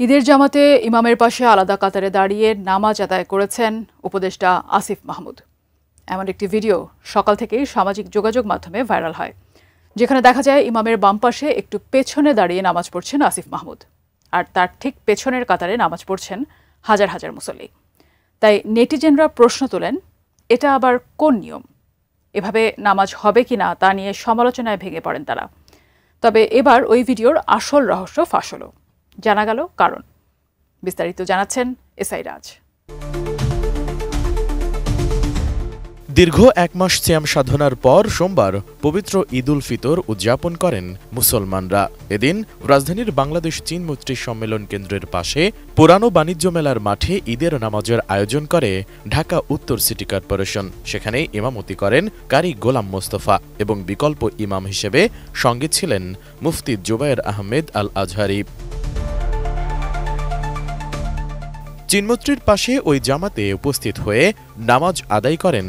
ঈদের জামাতে ইমামের পাশে আলাদা কাতারে দাঁড়িয়ে নামাজ আদায় করেছেন উপদেষ্টা আসিফ মাহমুদ। এমন একটি ভিডিও সকাল থেকেই সামাজিক যোগাযোগ মাধ্যমে ভাইরাল হয়, যেখানে দেখা যায় ইমামের বাম পাশে একটু পেছনে দাঁড়িয়ে নামাজ পড়ছেন আসিফ মাহমুদ, আর তার ঠিক পেছনের কাতারে নামাজ পড়ছেন হাজার হাজার মুসল্লি। তাই নেটিজেনরা প্রশ্ন তোলেন, এটা আবার কোন নিয়ম? এভাবে নামাজ হবে কিনা তা নিয়ে সমালোচনায় ভেঙে পড়েন তারা। তবে এবার ওই ভিডিওর আসল রহস্য ফাঁস হলো, জানা গেল কারণ। বিস্তারিত জানাচ্ছেন এসআই রাজ। দীর্ঘ এক মাস সিয়াম সাধনার পর সোমবার পবিত্র ঈদ উল ফিতর উদযাপন করেন মুসলমানরা। এদিন রাজধানীর বাংলাদেশ চীন মৈত্রী সম্মেলন কেন্দ্রের পাশে পুরানো বাণিজ্য মেলার মাঠে ঈদের নামাজের আয়োজন করে ঢাকা উত্তর সিটি কর্পোরেশন। সেখানে ইমামতি করেন কারি গোলাম মোস্তফা এবং বিকল্প ইমাম হিসেবে সঙ্গে ছিলেন মুফতি জুবায়ের আহমেদ আল আজহারি। চীনমৈত্রীর পাশে ওই জামাতে উপস্থিত হয়ে নামাজ আদায় করেন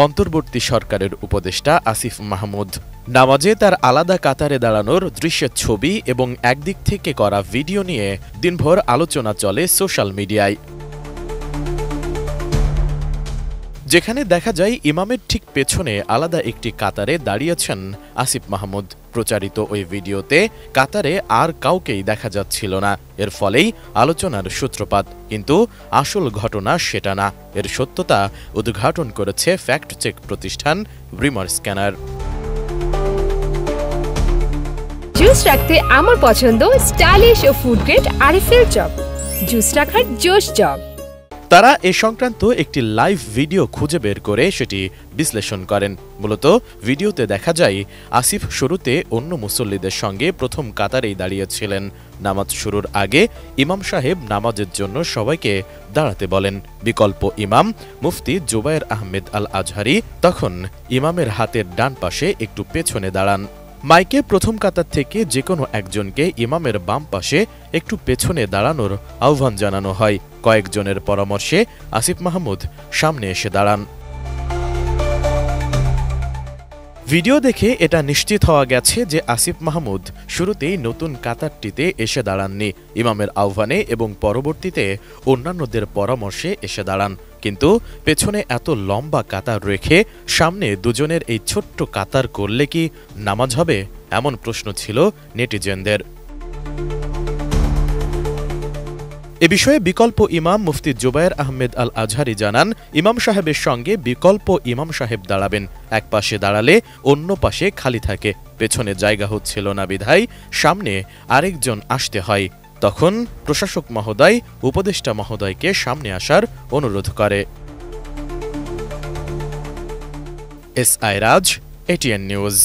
অন্তর্বর্তী সরকারের উপদেষ্টা আসিফ মাহমুদ। নামাজে তার আলাদা কাতারে দাঁড়ানোর দৃশ্যের ছবি এবং একদিক থেকে করা ভিডিও নিয়ে দিনভর আলোচনা চলে সোশ্যাল মিডিয়ায়। যেখানে দেখা যায় ইমামের ঠিক পেছনে আলাদা একটি কাতারে দাঁড়িয়েছেন আসিফ মাহমুদ। প্রচারিত ওই ভিডিওতে কাতারে আর কাউকেই দেখা যাচ্ছিল না। এর ফলেই আলোচনার সূত্রপাত। কিন্তু আসল ঘটনা সেটা না। এর সত্যতা উদ্ঘাটন করেছে ফ্যাক্ট চেক প্রতিষ্ঠান রিমার স্ক্যানার। জুস রাখতে আমার পছন্দ স্টাইলিশ ও ফুড গ্রেড আরএফএল চপ। জুস রাখার জোশ চপ। তারা এ সংক্রান্ত একটি লাইভ ভিডিও খুঁজে বের করে সেটি বিশ্লেষণ করেন। মূলত ভিডিওতে দেখা যায় আসিফ শুরুতে অন্য মুসল্লিদের সঙ্গে প্রথম কাতারেই দাঁড়িয়েছিলেন। নামাজ শুরুর আগে ইমাম সাহেব নামাজের জন্য সবাইকে দাঁড়াতে বলেন। বিকল্প ইমাম মুফতি জুবায়ের আহমেদ আল আজহারি তখন ইমামের হাতের ডান পাশে একটু পেছনে দাঁড়ান। মাইকে প্রথম কাতার থেকে যে কোনো একজনকে ইমামের বাম পাশে একটু পেছনে দাঁড়ানোর আহ্বান জানানো হয়। কয়েকজনের পরামর্শে আসিফ মাহমুদ সামনে এসে দাঁড়ান। ভিডিও দেখে এটা নিশ্চিত হওয়া গেছে যে আসিফ মাহমুদ শুরুতেই নতুন কাতারটিতে এসে দাঁড়াননি। ইমামের আহ্বানে এবং পরবর্তীতে অন্যান্যদের পরামর্শে এসে দাঁড়ান। কিন্তু পেছনে এত লম্বা কাতার রেখে সামনে দুজনের এই ছোট্ট কাতার করলে কি নামাজ হবে? এমন প্রশ্ন ছিল নেটিজেনদের। এ বিষয়ে বিকল্প ইমাম মুফতি জুবায়ের আহমেদ আল আজহারি জানান, ইমাম সাহেবের সঙ্গে বিকল্প ইমাম সাহেব দাঁড়াবেন। এক পাশে দাঁড়ালে অন্য পাশে খালি থাকে। পেছনে জায়গা হচ্ছিল না বিধায় সামনে আরেকজন আসতে হয়। তখন প্রশাসক মহোদয় উপদেষ্টা মহোদয়কে সামনে আসার অনুরোধ করে। এসআই রাজ, এটিএন নিউজ।